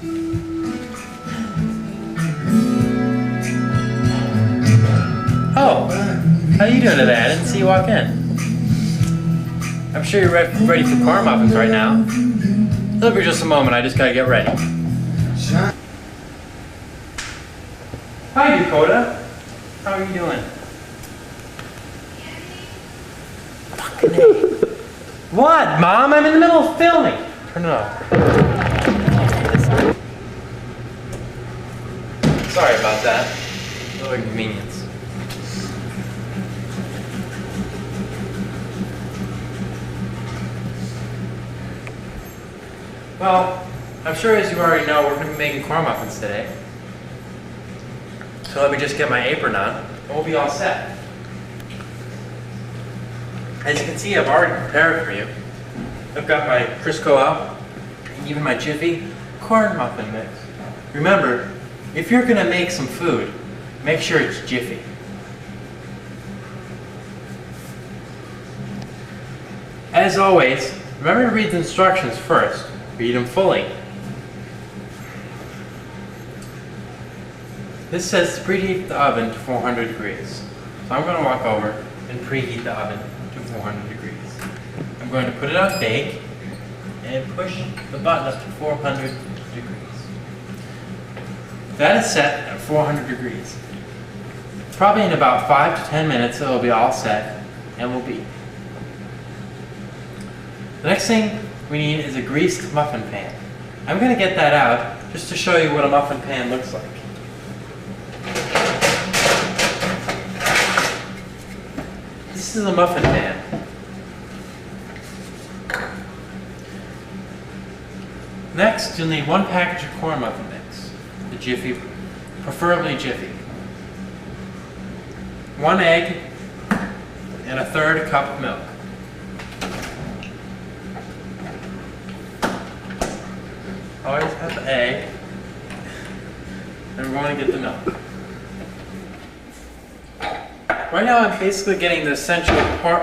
Oh, how you doing today? I didn't see you walk in. I'm sure you're ready for corn muffins right now. Look for just a moment, I just gotta get ready. Hi Dakota. How are you doing? Fucking A. What, Mom? I'm in the middle of filming. Turn it off. Sorry about that. A little inconvenience. Well, I'm sure as you already know, we're going to be making corn muffins today. So let me just get my apron on, and we'll be all set. As you can see, I've already prepared for you. I've got my Crisco out, and even my Jiffy corn muffin mix. Remember, if you're going to make some food, make sure it's Jiffy. As always, remember to read the instructions first. Read them fully. This says to preheat the oven to 400 degrees. So I'm going to walk over and preheat the oven to 400 degrees. I'm going to put it on bake and push the button up to 400 degrees. That is set at 400 degrees. Probably in about 5 to 10 minutes it will be all set and will be. The next thing we need is a greased muffin pan. I'm going to get that out just to show you what a muffin pan looks like. This is a muffin pan. Next, you'll need 1 package of corn muffin mix, the Jiffy, preferably Jiffy, 1 egg, and 1/3 cup of milk. Always have the egg, and we're going to get the milk. Right now I'm basically getting the essential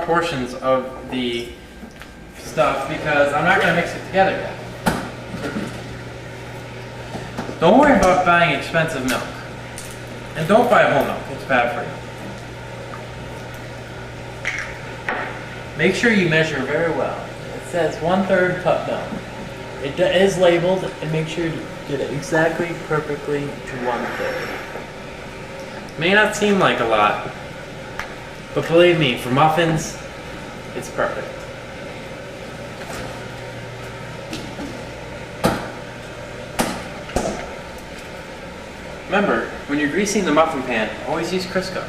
portions of the stuff because I'm not going to mix it together yet. Don't worry about buying expensive milk. And don't buy whole milk, it's bad for you. Make sure you measure very well. It says 1/3 cup milk. It is labeled, and make sure you get it exactly, perfectly to 1/3. May not seem like a lot, but believe me, for muffins, it's perfect. Remember, when you're greasing the muffin pan, always use Crisco.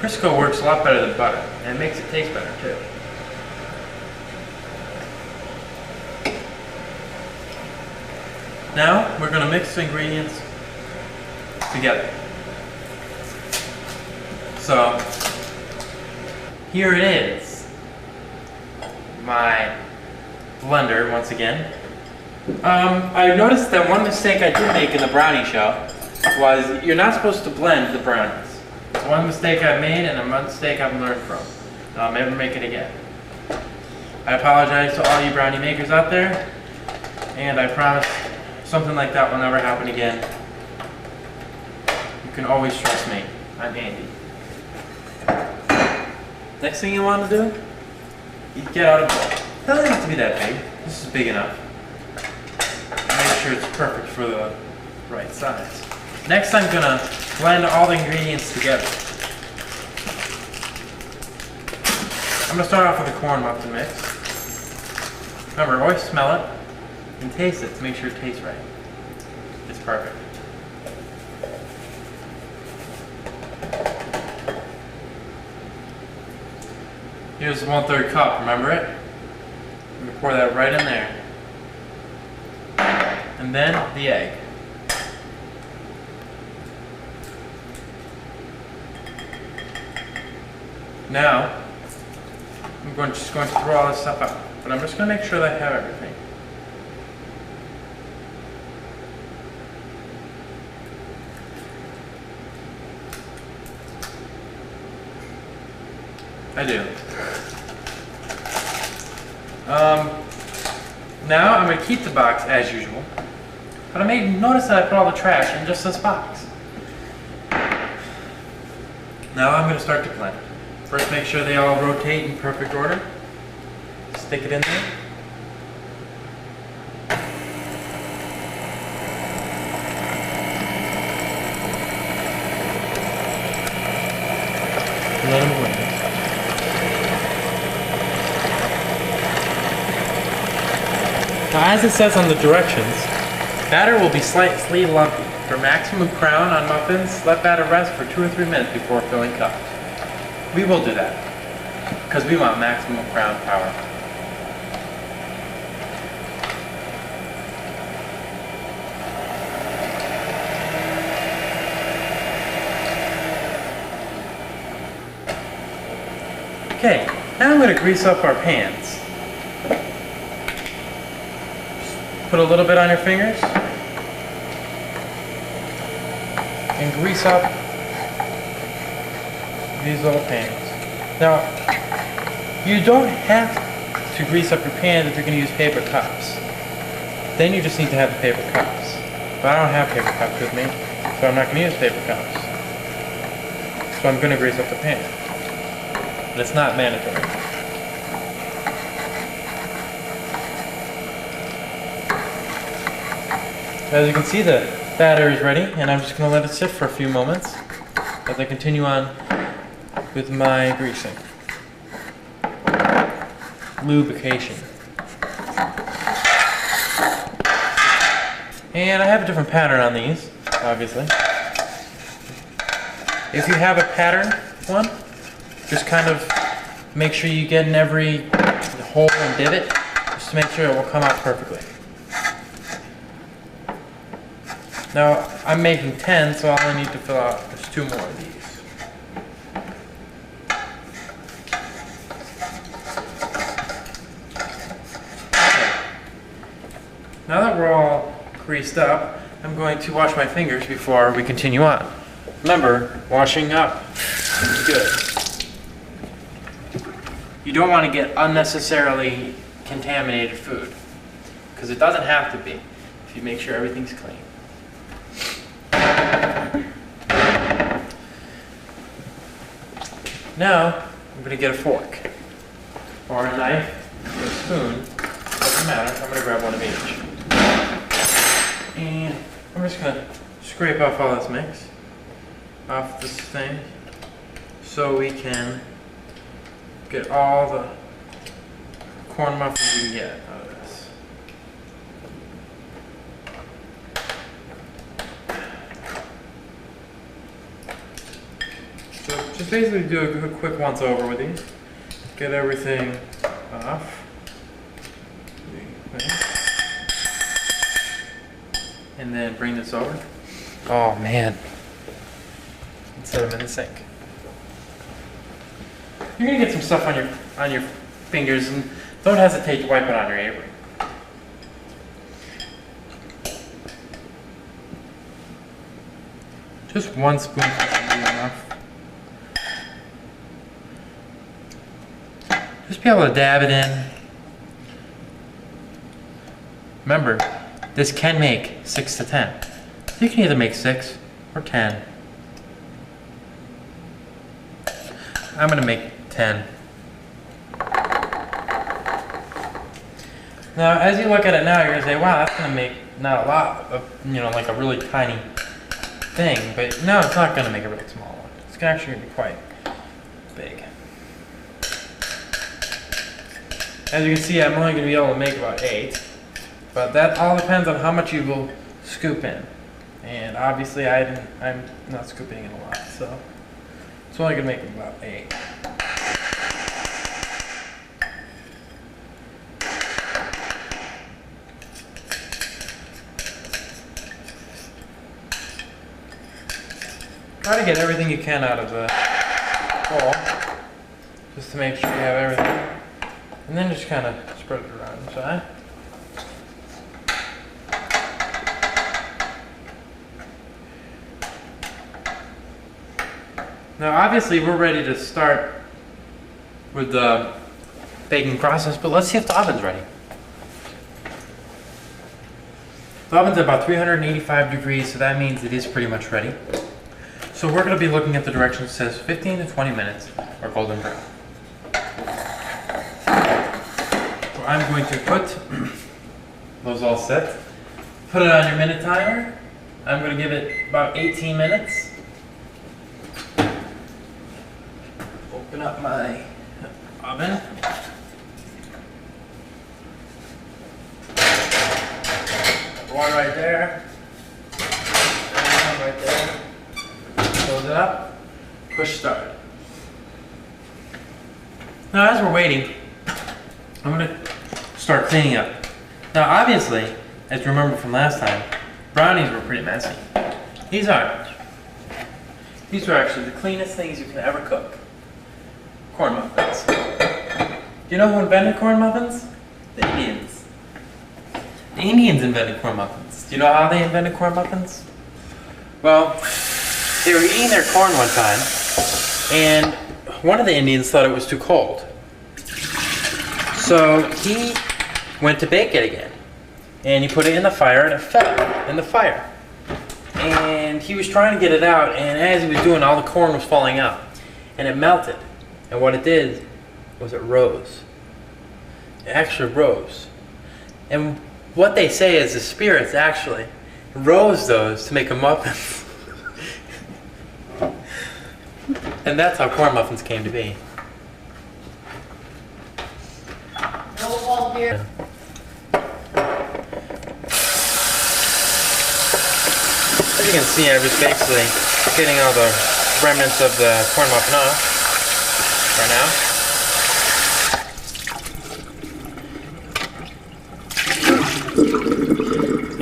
Crisco works a lot better than butter, and it makes it taste better too. Now, we're going to mix the ingredients together. So, here it is. My blender, once again. I noticed that one mistake I did make in the brownie show was you're not supposed to blend the brownies. It's one mistake I've made and a mistake I've learned from. And I'll never make it again. I apologize to all you brownie makers out there, and I promise something like that will never happen again. You can always trust me. I'm Andy. Next thing you want to do, you get out a bowl. It doesn't have to be that big. This is big enough. Make sure it's perfect for the right size. Next, I'm gonna blend all the ingredients together. I'm gonna start off with the corn muffin mix. Remember, always smell it and taste it to make sure it tastes right. It's perfect. Here's the 1/3 cup, remember it? I'm gonna pour that right in there. And then the egg. Now, I'm just going to throw all this stuff out, but I'm just going to make sure that I have everything. I do. Now I'm going to keep the box as usual, but I may notice that I put all the trash in just this box. Now I'm going to start to blend. First, make sure they all rotate in perfect order. Stick it in there. Let them blend. Now, as it says on the directions, batter will be slightly lumpy. For maximum crown on muffins, let batter rest for 2 or 3 minutes before filling cups. We will do that, because we want maximum crown power. Okay, now I'm going to grease up our pans. Put a little bit on your fingers and grease up these little pans. Now, you don't have to grease up your pans if you're going to use paper cups. Then you just need to have the paper cups. But I don't have paper cups with me, so I'm not going to use paper cups. So I'm going to grease up the pan. But it's not mandatory. As you can see, the batter is ready, and I'm just going to let it sit for a few moments as I continue on with my greasing. Lubrication. And I have a different pattern on these, obviously. If you have a pattern one, just kind of make sure you get in every hole and divot, just to make sure it will come out perfectly. Now, I'm making 10, so all I need to fill out is 2 more of these. Okay. Now that we're all greased up, I'm going to wash my fingers before we continue on. Remember, washing up is good. You don't want to get unnecessarily contaminated food, because it doesn't have to be if you make sure everything's clean. Now, I'm going to get a fork, or a knife, or a spoon, doesn't matter, I'm going to grab one of each. And I'm just going to scrape off all this mix, off this thing, so we can get all the corn muffins we can get out of this. So just basically do a quick once over with these. Get everything off. And then bring this over. Oh man. And set them in the sink. You're gonna get some stuff on your fingers, and don't hesitate to wipe it on your apron. Just 1 spoonful should be enough. Just be able to dab it in. Remember, this can make 6 to 10. So you can either make 6 or 10. I'm gonna make 10. Now, as you look at it now, you're gonna say, wow, that's gonna make not a lot of, like a really tiny thing, but no, it's not gonna make a really small one. It's actually gonna be quite big. As you can see, I'm only gonna be able to make about 8, but that all depends on how much you will scoop in. And obviously, I'm not scooping in a lot, so it's only gonna make about 8. Try to get everything you can out of the bowl, just to make sure you have everything. And then just kind of spread it around inside. Now obviously we're ready to start with the baking process, but let's see if the oven's ready. The oven's at about 385 degrees, so that means it is pretty much ready. So we're going to be looking at the directions. It says 15 to 20 minutes or golden brown. So I'm going to put those all set. Put it on your minute timer. I'm going to give it about 18 minutes. Open up my oven. One right there. One right there. Close it up. Push start. Now as we're waiting, I'm going to start cleaning up. Now obviously, as you remember from last time, brownies were pretty messy. These aren't. These are actually the cleanest things you can ever cook. Corn muffins. Do you know who invented corn muffins? The Indians. The Indians invented corn muffins. Do you know how they invented corn muffins? Well, they were eating their corn one time, and one of the Indians thought it was too cold. So he went to bake it again. And he put it in the fire, and it fell in the fire. And he was trying to get it out, and as he was doing, all the corn was falling out. And it melted. And what it did was it rose. It actually rose. And what they say is the spirits actually rose those to make a muffin. And that's how corn muffins came to be. Yeah. As you can see, I was basically getting all the remnants of the corn muffin off right now.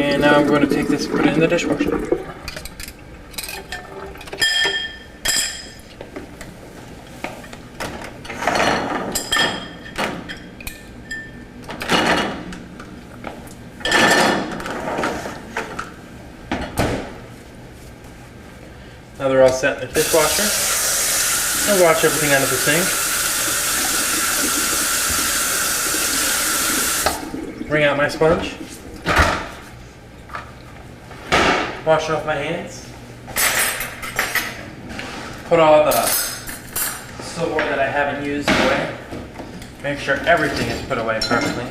And now I'm going to take this and put it in the dishwasher. Now they're all set in the dishwasher. I'll wash everything out of the sink. Bring out my sponge. Wash off my hands. Put all the silverware that I haven't used away. Make sure everything is put away perfectly.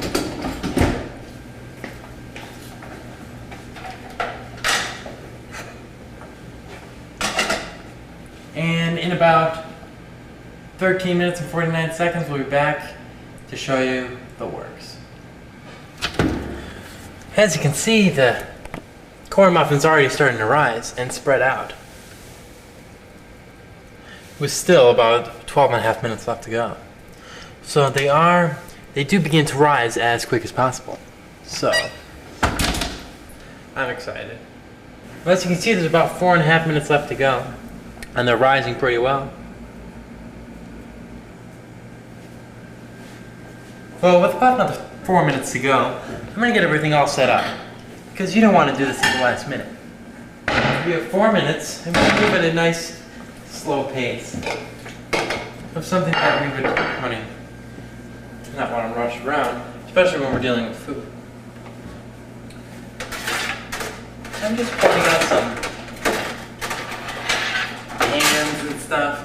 And in about 13 minutes and 49 seconds, we'll be back to show you the works. As you can see, the corn muffin's already starting to rise and spread out. With still about 12 and a half minutes left to go. So they do begin to rise as quick as possible. So, I'm excited. As you can see, there's about 4.5 minutes left to go. And they're rising pretty well. Well, with about another 4 minutes to go, I'm going to get everything all set up. Because you don't want to do this at the last minute. We have 4 minutes, and we'll move at a nice, slow pace. Of something that we would not want to rush around, especially when we're dealing with food. I'm just putting out some hands and stuff,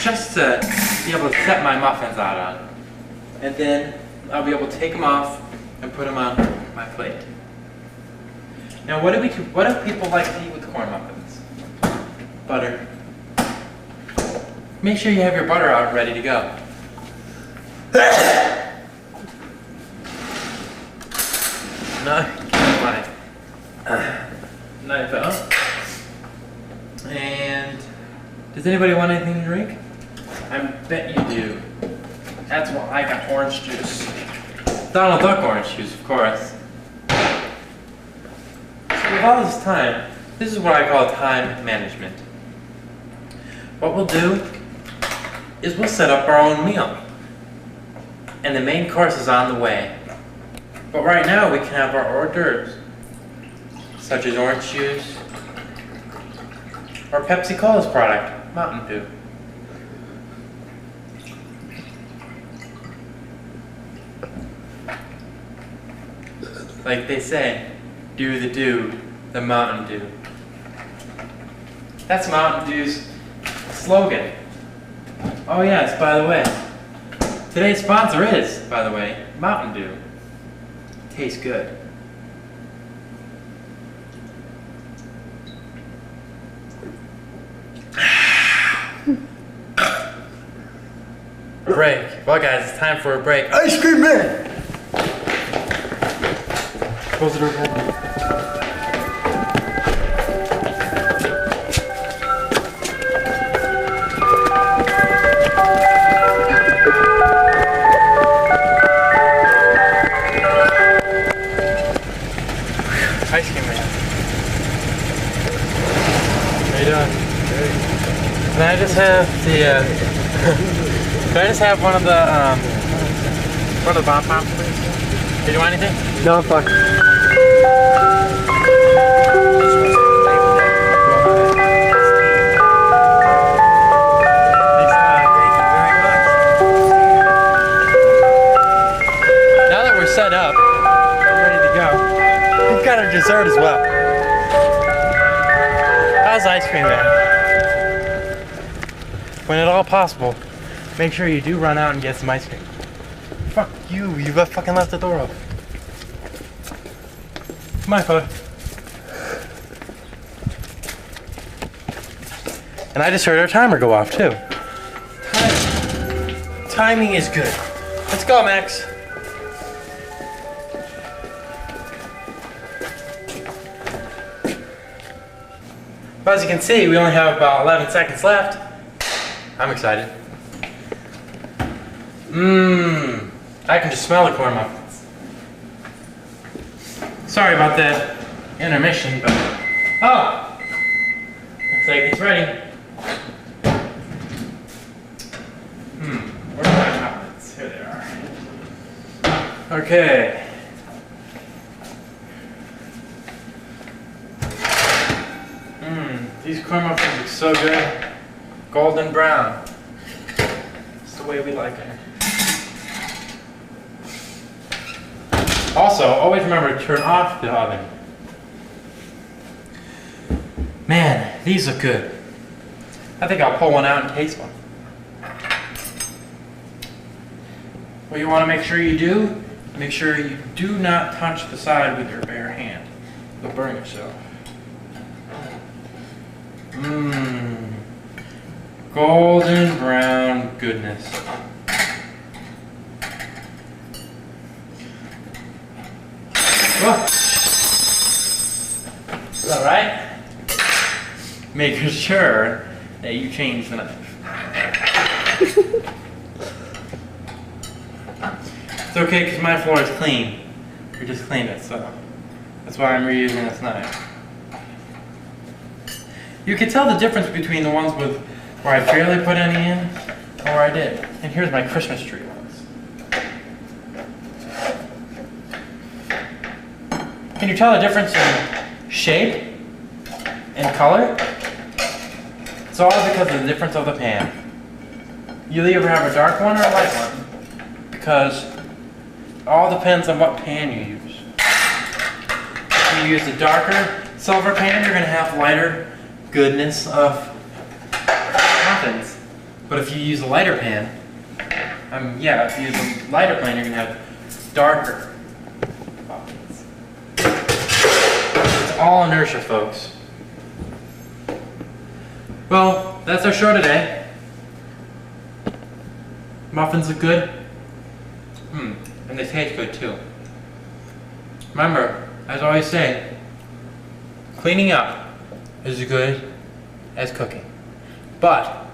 just to be able to set my muffins out on. And then I'll be able to take them off and put them on my plate. Now what do people like to eat with corn muffins? Butter. Make sure you have your butter out ready to go. Now, get my knife out. And does anybody want anything to drink? I bet you do. That's why I got orange juice. Donald Duck orange juice, of course. So with all this time, this is what I call time management. What we'll do is we'll set up our own meal. And the main course is on the way. But right now we can have our hors d'oeuvres, such as orange juice, or Pepsi Cola's product, Mountain Dew. Like they say, do the Mountain Dew. That's Mountain Dew's slogan. Oh yes, by the way, today's sponsor is, by the way, Mountain Dew. Tastes good. Break. Well guys, it's time for a break. Ice cream man! Close the door. Ice cream man. How you doing? Can I just have the can I just have one of the bomb pops, please? Did you want anything? No, fuck. Now that we're set up, we're ready to go. We've got our dessert as well. How's ice cream, man? When at all possible, make sure you do run out and get some ice cream. Fuck you, you fucking left the door open. My fault. And I just heard our timer go off too. Timing is good. Let's go, Max. But as you can see, we only have about 11 seconds left. I'm excited. I can just smell the corn muffins. Sorry about that intermission, but oh, looks like it's ready. Where are my muffins? Here they are. Okay. These corn muffins look so good. Golden brown. It's the way we like it. Also, always remember to turn off the oven. Man, these look good. I think I'll pull one out and taste one. What you want to make sure you do, make sure you do not touch the side with your bare hand. You'll burn yourself. Golden brown goodness. Is that right? Make sure that you change the knife. It's okay because my floor is clean. We just cleaned it, so that's why I'm reusing this knife. You can tell the difference between the ones with where I barely put any in or where I did. And here's my Christmas tree ones. Can you tell the difference in shape and color? It's all because of the difference of the pan. You'll either have a dark one or a light one because it all depends on what pan you use. If you use a darker silver pan, you're going to have lighter goodness of muffins. But if you use a lighter pan, if you use a lighter pan, you're going to have darker muffins. It's all inertia, folks. Well, that's our show today. Muffins look good. And they taste good too. Remember, as I always say, cleaning up is as good as cooking. But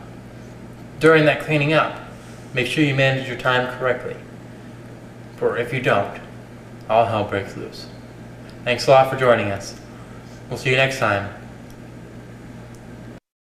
during that cleaning up, make sure you manage your time correctly. For if you don't, all hell breaks loose. Thanks a lot for joining us. We'll see you next time